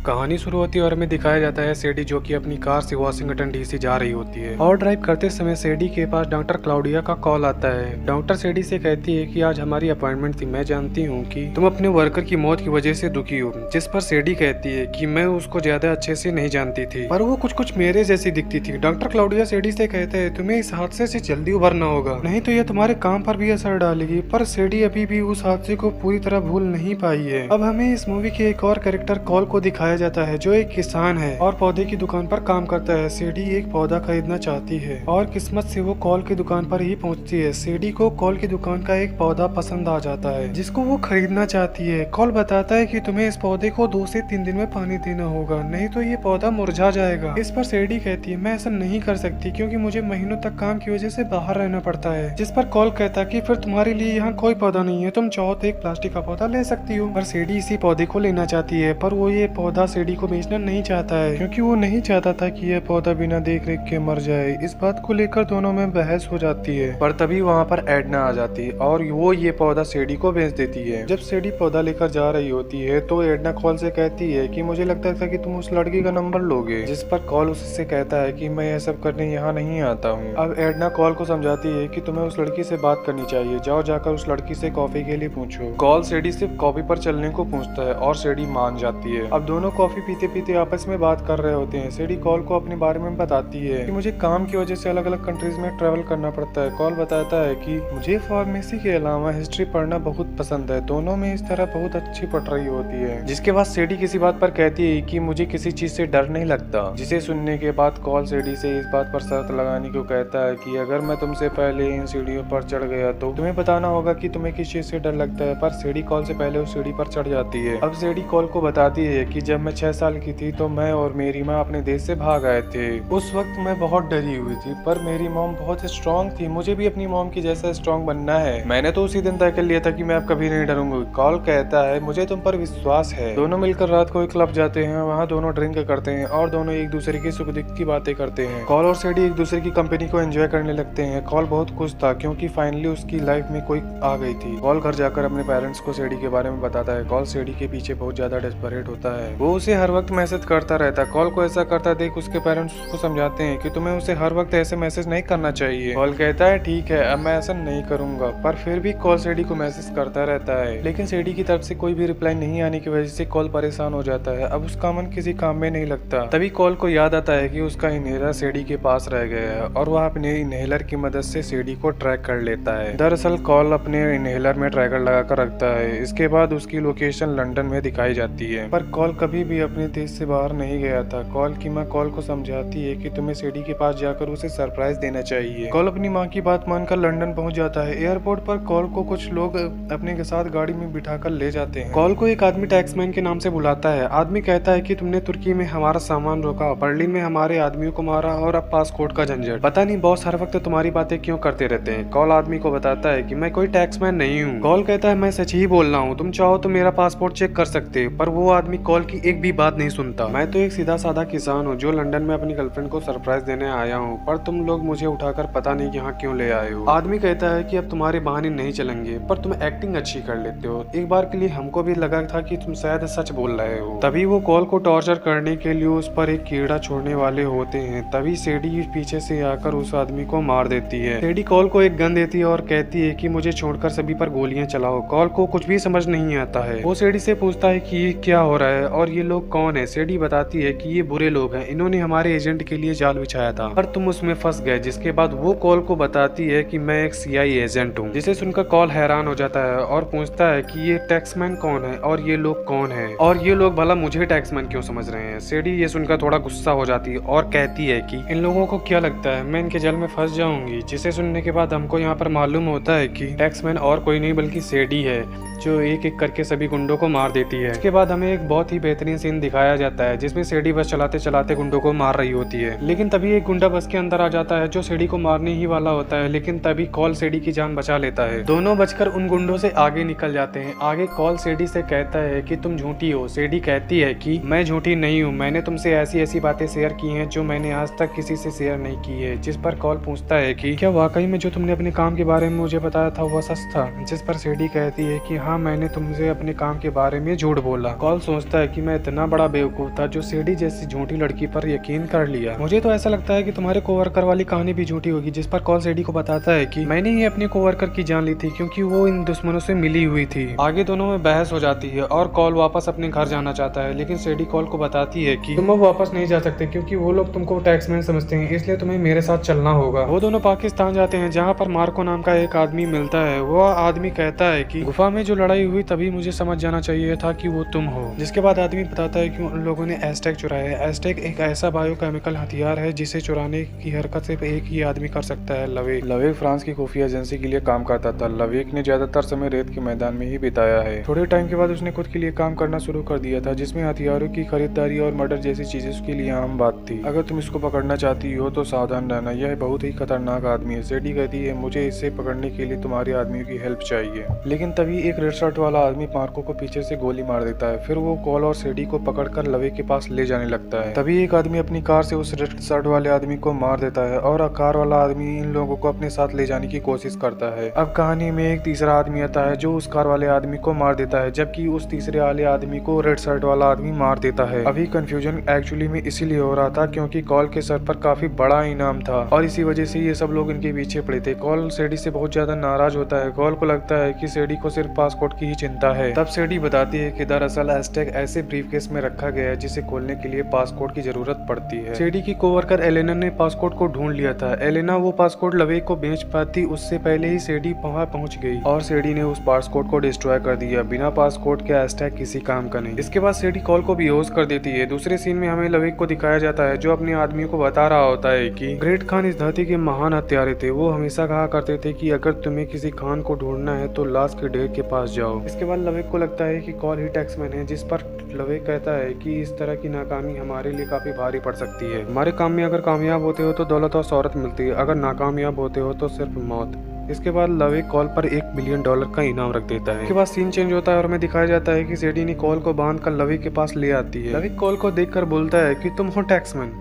कहानी शुरू होती है और हमें दिखाया जाता है सेडी जो कि अपनी कार से वाशिंगटन डीसी जा रही होती है और ड्राइव करते समय सेडी के पास डॉक्टर क्लाउडिया का कॉल आता है। डॉक्टर सेडी से कहती है कि आज हमारी अपॉइंटमेंट थी, मैं जानती हूँ कि तुम अपने वर्कर की मौत की वजह से दुखी हो। जिस पर सेडी कहती है कि मैं उसको ज्यादा अच्छे से नहीं जानती थी पर वो कुछ कुछ मेरे जैसी दिखती थी। डॉक्टर क्लाउडिया सेडी से कहते हैं तुम्हें इस हादसे से जल्दी उभरना होगा, नहीं तो यह तुम्हारे काम पर भी असर डालेगी। पर सेडी अभी भी उस हादसे को पूरी तरह भूल नहीं पाई है। अब हमें इस मूवी के एक और कैरेक्टर कॉल को दिखाया जाता है जो एक किसान है और पौधे की दुकान पर काम करता है। सेडी एक पौधा खरीदना चाहती है और किस्मत से वो कॉल की दुकान पर ही पहुंचती है। सेडी को कॉल की दुकान का एक पौधा पसंद आ जाता है जिसको वो खरीदना चाहती है। कॉल बताता है कि तुम्हें इस पौधे को 2 से 3 दिन में पानी देना होगा, नहीं तो ये पौधा मुरझा जाएगा। इस पर सेडी कहती है मैं ऐसा नहीं कर सकती क्योंकि मुझे महीनों तक काम की वजह से बाहर रहना पड़ता है। जिस पर कॉल कहता है कि फिर तुम्हारे लिए यहाँ कोई पौधा नहीं है, तुम चाहो तो एक प्लास्टिक का पौधा ले सकती हो। पर सेडी इसी पौधे को लेना चाहती है पर वो ये पौधा सेडी को बेचना नहीं चाहता है क्योंकि वो नहीं चाहता था कि यह पौधा बिना देख रेख के मर जाए। इस बात को लेकर दोनों में बहस हो जाती है पर तभी वहाँ पर एडना आ जाती है और वो ये पौधा सेडी को बेच देती है। जब सेडी पौधा लेकर जा रही होती है तो एडना कॉल से कहती है कि मुझे लगता था कि तुम उस लड़की का नंबर लोगे। जिस पर कॉल उससे कहता है कि मैं यह सब करने यहाँ नहीं आता हूँ। अब एडना कॉल को समझाती है कि तुम्हें उस लड़की से बात करनी चाहिए, जाओ जाकर उस लड़की से कॉफी के लिए पूछो। कॉल सेडी सिर्फ कॉफी पर चलने को पूछता है और सेडी मान जाती है। अब दोनों कॉफी पीते पीते आपस में बात कर रहे होते हैं। सेडी कॉल को अपने बारे में बताती है कि मुझे काम की वजह से अलग अलग कंट्रीज में ट्रेवल करना पड़ता है। कॉल बताता है कि मुझे फार्मेसी के अलावा हिस्ट्री पढ़ना बहुत पसंद है। दोनों में इस तरह बहुत अच्छी पढ़ रही होती है जिसके बाद सेडी किसी बात पर कहती है कि मुझे किसी चीज से डर नहीं लगता। जिसे सुनने के बाद कॉल सेडी से इस बात पर शर्त लगाने को कहता है कि अगर मैं तुमसे पहले इन सीढ़ियों पर चढ़ गया तो तुम्हें बताना होगा कि तुम्हें किस चीज से डर लगता है। पर सेडी कॉल से पहले उस सीढ़ी पर चढ़ जाती है। अब सेडी कॉल को बताती है कि जब मैं 6 साल की थी तो मैं और मेरी माँ अपने देश से भाग आए थे। उस वक्त मैं बहुत डरी हुई थी पर मेरी मॉम बहुत स्ट्रॉन्ग थी, मुझे भी अपनी मॉम की जैसा स्ट्रॉन्ग बनना है। मैंने तो उसी दिन तय कर लिया था कि मैं अब कभी नहीं डरूंगी। कॉल कहता है मुझे तुम पर विश्वास है। दोनों मिलकर रात को एक क्लब जाते हैं, वहाँ दोनों ड्रिंक करते हैं और दोनों एक दूसरे की सुख दुख की बातें करते हैं। कॉल और सेडी एक दूसरे की कंपनी को एंजॉय करने लगते हैं। कॉल बहुत खुश था क्योंकि फाइनली उसकी लाइफ में कोई आ गई थी। कॉल घर जाकर अपने पेरेंट्स को सेडी के बारे में बताता है। कॉल सेडी के पीछे बहुत ज्यादा डेस्परेट होता है, वो उसे हर वक्त मैसेज करता रहता है। कॉल को ऐसा करता देख उसके पेरेंट्स उसको समझाते हैं कि तुम्हें उसे हर वक्त ऐसे मैसेज नहीं करना चाहिए। कॉल कहता है ठीक है अब मैं ऐसा नहीं करूंगा, पर फिर भी कॉल सेडी को मैसेज करता रहता है। लेकिन सेडी की तरफ से कोई भी रिप्लाई नहीं आने की वजह से कॉल परेशान हो जाता है। अब उसका मन किसी काम में नहीं लगता। तभी कॉल को याद आता है कि उसका इनहेलर सेडी के पास रह गया है और वह अपने इनहेलर की मदद से सेडी को ट्रैक कर लेता है। दरअसल कॉल अपने इनहेलर में ट्रैकर लगाकर रखता है। इसके बाद उसकी लोकेशन लंदन में दिखाई जाती है पर कॉल कभी भी अपने देश से बाहर नहीं गया था। कॉल की माँ कॉल को समझाती है कि तुम्हें सेडी के पास जाकर उसे सरप्राइज देना चाहिए। कॉल अपनी माँ की बात मानकर लंदन पहुंच जाता है। एयरपोर्ट पर कॉल को कुछ लोग अपने के साथ गाड़ी में बिठाकर ले जाते हैं। कॉल को एक आदमी टैक्समैन के नाम से बुलाता है। आदमी कहता है कि तुमने तुर्की में हमारा सामान रोका, बर्लिन में हमारे आदमियों को मारा और अब पासपोर्ट का झंझट। पता नहीं बॉस हर वक्त तुम्हारी बातें क्यों करते रहते हैं। कॉल आदमी को बताता है कि मैं कोई टैक्समैन नहीं हूँ। कॉल कहता है मैं सच ही बोल रहा हूँ, तुम चाहो तो मेरा पासपोर्ट चेक कर सकते हो। पर वो आदमी कॉल की एक भी बात नहीं सुनता। मैं तो एक सीधा साधा किसान हूँ जो लंदन में अपनी गर्लफ्रेंड को सरप्राइज देने आया हूँ, पर तुम लोग मुझे उठाकर पता नहीं यहाँ क्यों ले आए हो। आदमी कहता है कि अब तुम्हारे बहाने नहीं चलेंगे, पर तुम एक्टिंग अच्छी कर लेते हो। एक बार के लिए हमको भी लगा था कि तुम शायद सच बोल रहे हो। तभी वो कॉल को टॉर्चर करने के लिए उस पर एक कीड़ा छोड़ने वाले होते हैं। तभी सेडी पीछे से आकर उस आदमी को मार देती है। सेडी कॉल को एक गन देती है और कहती है कि मुझे छोड़कर सभी पर गोलियां चलाओ। कॉल को कुछ भी समझ नहीं आता है। वो सेडी से पूछता है कि ये क्या हो रहा है और ये लोग कौन है। सेडी बताती है कि ये बुरे लोग हैं, इन्होंने हमारे एजेंट के लिए जाल बिछाया था पर तुम उसमें फंस गए। जिसके बाद वो कॉल को बताती है कि मैं एक सीआईए एजेंट हूँ। जिसे सुनकर कॉल हैरान हो जाता है और पूछता है कि ये टैक्समैन कौन है और ये लोग कौन है और ये लोग भला मुझे टैक्समैन क्यों समझ रहे हैं। सेडी ये सुनकर थोड़ा गुस्सा हो जाती है और कहती है कि इन लोगों को क्या लगता है मैं इनके जाल में फंस जाऊंगी। जिसे सुनने के बाद हमको यहाँ पर मालूम होता है कि टैक्समैन और कोई नहीं बल्कि सेडी है जो एक एक करके सभी गुंडों को मार देती है। इसके बाद हमें एक बहुत ही बेहतरीन सीन दिखाया जाता है जिसमें सेडी बस चलाते चलाते गुंडों को मार रही होती है। लेकिन तभी एक गुंडा बस के अंदर आ जाता है जो सेडी को मारने ही वाला होता है, लेकिन तभी कॉल सेडी की जान बचा लेता है। दोनों बचकर उन गुंडों से आगे निकल जाते हैं। आगे कॉल सेडी से कहता है कि तुम झूठी हो। सेडी कहती है कि मैं झूठी नहीं हूँ, मैंने तुमसे ऐसी ऐसी बातें शेयर की हैं जो मैंने आज तक किसी से शेयर नहीं की है। जिस पर कॉल पूछता है कि क्या वाकई में जो तुमने अपने काम के बारे में मुझे बताया था वह सच था। जिस पर सेडी कहती है कि हाँ मैंने तुमसे अपने काम के बारे में झूठ बोला। कॉल सोचता है कि मैं मैं इतना बड़ा बेवकूफ था जो सीडी जैसी झूठी लड़की पर यकीन कर लिया। मुझे तो ऐसा लगता है कि तुम्हारे कोवर्कर वाली कहानी भी झूठी होगी, जिस पर कॉल सीडी को बताता है कि मैंने ही अपने कोवर्कर की जान ली थी क्योंकि वो इन दुश्मनों से मिली हुई थी। आगे दोनों में बहस हो जाती है और कॉल वापस अपने घर जाना चाहता है, लेकिन सीडी कॉल को बताती है कि तुम अब वापस नहीं जा सकते क्योंकि वो लोग तुमको टैक्समैन समझते हैं, इसलिए तुम्हें मेरे साथ चलना होगा। वो दोनों पाकिस्तान जाते हैं जहाँ पर मार्को नाम का एक आदमी मिलता है। वो आदमी कहता है कि गुफा में जो लड़ाई हुई तभी मुझे समझ जाना चाहिए था कि वो तुम हो। जिसके बाद आदमी बताता है कि उन लोगों ने एस्टेक चुराया है। एस्टेक एक ऐसा बायोकेमिकल हथियार है जिसे चुराने की हरकत सिर्फ एक ही आदमी कर सकता है, लवेक फ्रांस की खुफिया एजेंसी के लिए काम करता था। लवेक ने ज्यादातर समय रेत के मैदान में ही बिताया है। थोड़े टाइम के बाद उसने खुद के लिए काम करना शुरू कर दिया था, जिसमें हथियारों की खरीदारी और मर्डर जैसी चीजें उसके लिए आम बात थी। अगर तुम इसको पकड़ना चाहती हो तो सावधान रहना, यह बहुत ही खतरनाक आदमी है। सीडी कहती है मुझे इसे पकड़ने के लिए तुम्हारे आदमियों की हेल्प चाहिए, लेकिन तभी एक रेड शर्ट वाला आदमी मार्को को पीछे से गोली मार देता है। फिर वो कॉल और सीडी को पकड़कर लवेक के पास ले जाने लगता है। तभी एक आदमी अपनी कार से उस रेड शर्ट वाले आदमी को मार देता है और कार वाला आदमी इन लोगों को अपने साथ ले जाने की कोशिश करता है। अब कहानी में एक तीसरा आदमी आता है जो उस कार वाले आदमी को मार देता है, जबकि उस तीसरे वाले आदमी को रेड शर्ट वाला आदमी मार देता है। अभी कंफ्यूजन एक्चुअली में इसीलिए हो रहा था क्योंकि कॉल के सर पर काफी बड़ा इनाम था और इसी वजह से ये सब लोग इनके पीछे पड़े थे। कॉल सीडी से बहुत ज्यादा नाराज होता है। कॉल को लगता है कि सीडी को सिर्फ पासपोर्ट की ही चिंता है। तब सीडी बताती है कि दरअसल एस्टेक ऐसे ब्रीफकेस में रखा गया है जिसे खोलने के लिए पासपोर्ट की जरूरत पड़ती है। सीडी की कोवर्कर एलेना ने पासपोर्ट को ढूंढ लिया था। एलेना वो पासपोर्ट लवेक को बेच पाती उससे पहले ही सीडी वहां पहुंच गई और सीडी ने उस पासपोर्ट को डिस्ट्रॉय कर दिया। बिना पासपोर्ट के एस्टेक किसी काम का नहीं। इसके बाद सीडी कॉल को बेहोश कर देती है। दूसरे सीन में हमें लवेक को दिखाया जाता है जो अपने आदमी को बता रहा होता है कि ग्रेट खान इस धरती के महान हत्यारे थे। वो हमेशा कहा करते थे कि अगर तुम्हें किसी खान को ढूंढना है तो लाश के ढेर के पास जाओ। इसके बाद लवेक को लगता है कि कॉल ही टैक्समैन है, जिस पर लवेक कहता है कि इस तरह की नाकामी हमारे लिए काफी भारी पड़ सकती है। हमारे काम में अगर कामयाब होते हो तो दौलत और शोहरत मिलती है, अगर नाकामयाब होते हो तो सिर्फ मौत। इसके बाद लवेक कॉल पर $1 बिलियन का इनाम रख देता है। इसके बाद सीन चेंज होता है और हमें दिखाया जाता है कि सीडी ने कॉल को बांध कर लवेक के पास ले आती है। लवेक कॉल को देखकर बोलता है कि तुम हो टैक्समैन,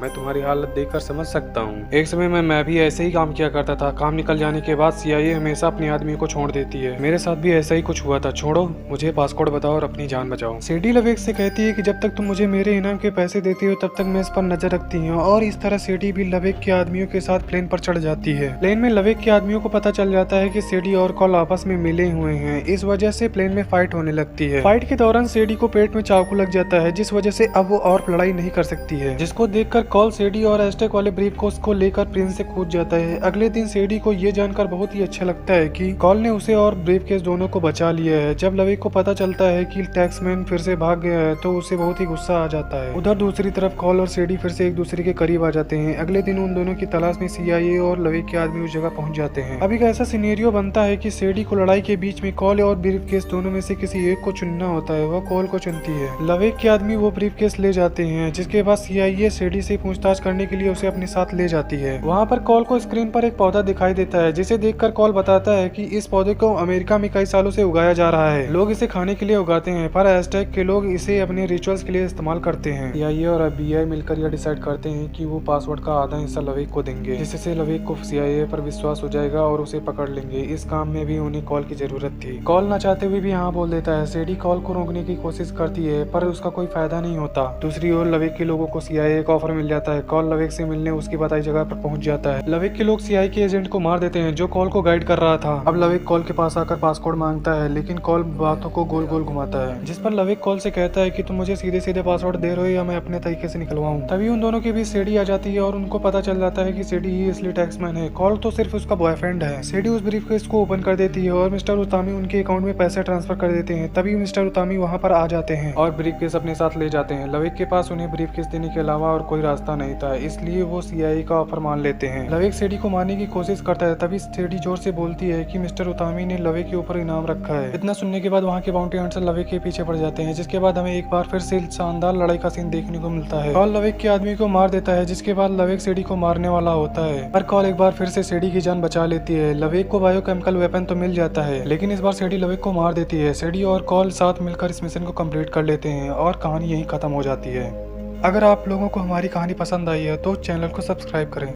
मैं तुम्हारी हालत देखकर समझ सकता हूँ। एक समय में मैं भी ऐसे ही काम किया करता था। काम निकल जाने के बाद CIA हमेशा अपने आदमी को छोड़ देती है। मेरे साथ भी ऐसा ही कुछ हुआ था। छोड़ो, मुझे पासपोर्ट बताओ और अपनी जान बचाओ। सीडी लवेक से कहती है कि जब तक तुम मुझे मेरे इनाम के पैसे देती हो तब तक मैं इस पर नजर रखती हूँ और इस तरह सीडी भी लवेक के आदमियों के साथ प्लेन पर चढ़ जाती है। प्लेन में लवेक के आदमियों को पता चल जाता है कि सीडी और कॉल आपस में मिले हुए हैं। इस वजह से प्लेन में फाइट होने लगती है। फाइट के दौरान सीडी को पेट में चाकू लग जाता है, जिस वजह से अब वो और लड़ाई नहीं कर सकती है, जिसको देखकर कॉल सीडी और एस्टेक वाले ब्रीफकेस को लेकर प्लेन से कूद जाता है। अगले दिन सीडी को ये जानकर बहुत ही अच्छा लगता है कि कॉल ने उसे और ब्रीफकेस दोनों को बचा लिया है। जब लवेक को पता चलता है कि टैक्समैन फिर से भाग गया है तो उसे बहुत ही गुस्सा आ जाता है। उधर दूसरी तरफ कॉल और सीडी फिर से एक दूसरे के करीब आ जाते हैं। अगले दिन उन दोनों की तलाश में CIA और लवेक के आदमी उस जगह पहुंच जाते हैं। अब एक ऐसा सिनेरियो बनता है कि सीडी को लड़ाई के बीच में कॉल और ब्रीफकेस दोनों में से किसी एक को चुनना होता है। वह कॉल को चुनती है। लवेक के आदमी वो ब्रीफकेस ले जाते हैं, जिसके बाद CIA सीडी से पूछताछ करने के लिए उसे अपने साथ ले जाती है। वहाँ पर कॉल को स्क्रीन पर एक पौधा दिखाई देता है, जिसे देखकर कॉल बताता है कि इस पौधे को अमेरिका में कई सालों से उगाया जा रहा है। लोग इसे खाने के लिए उगाते हैं, पर एस्टेक के लोग इसे अपने रिचुअल्स के लिए इस्तेमाल करते हैं। CIA और FBI मिलकर यह डिसाइड करते हैं कि वो पासवर्ड का आधा हिस्सा लवेक को देंगे, जिससे लवेक को CIA पर विश्वास हो जाएगा और उसे पकड़ लेंगे। इस काम में भी उन्हें कॉल की जरूरत थी। कॉल न चाहते हुए भी हाँ बोल देता है। सीडी कॉल को रोकने की कोशिश करती है पर उसका कोई फायदा नहीं होता। दूसरी ओर लवेक के लोगों को CIA का ऑफर मिल जाता है। कॉल लवेक से मिलने उसकी बताई जगह पर पहुंच जाता है। लवेक के लोग CIA के एजेंट को मार देते हैं जो कॉल को गाइड कर रहा था। अब लवेक कॉल के पास आकर पासपोर्ट मांगता है, लेकिन कॉल बातों को गोल गोल घुमाता है, जिस पर लवेक कॉल से कहता है कि तुम मुझे सीधे सीधे पासवर्ड दे रहे हो या मैं अपने तरीके से निकलवाऊं। तभी उन दोनों के बीच सीडी आ जाती है और उनको पता चल जाता है कि सीडी ही असली टैक्समैन है। कॉल तो सिर्फ उसका बॉयफ्रेंड है। सीडी उस ब्रीफकेस को ओपन कर देती है और मिस्टर उतामी उनके अकाउंट में पैसे ट्रांसफर कर देते हैं। तभी मिस्टर उतामी वहाँ पर आ जाते हैं और ब्रीफकेस अपने साथ ले जाते हैं। लवेक के पास उन्हें ब्रीफकेस देने के अलावा और कोई रास्ता नहीं था, इसलिए वो CIA का ऑफर मान लेते हैं। लवेक सीडी को मारने की कोशिश करता है, तभी सीडी जोर से बोलती है कि मिस्टर उतामी ने लवेक के ऊपर इनाम रखा है। इतना सुनने के बाद वहाँ के बाउंटी हंटर लवेक के पीछे पड़ जाते हैं, जिसके बाद हमें एक बार फिर से शानदार लड़ाई का सीन देखने को मिलता है। कॉल लवेक के आदमी को मार देता है, जिसके बाद लवेक सीडी को मारने वाला होता है, पर कॉल एक बार फिर से सीडी की जान बचा लेती है। लवेक को बायोकेमिकल वेपन तो मिल जाता है, लेकिन इस बार सीडी लवेक को मार देती है। सीडी और कॉल साथ मिलकर इस मिशन को कंप्लीट कर लेते हैं और कहानी यहीं खत्म हो जाती है। अगर आप लोगों को हमारी कहानी पसंद आई है तो चैनल को सब्सक्राइब करें।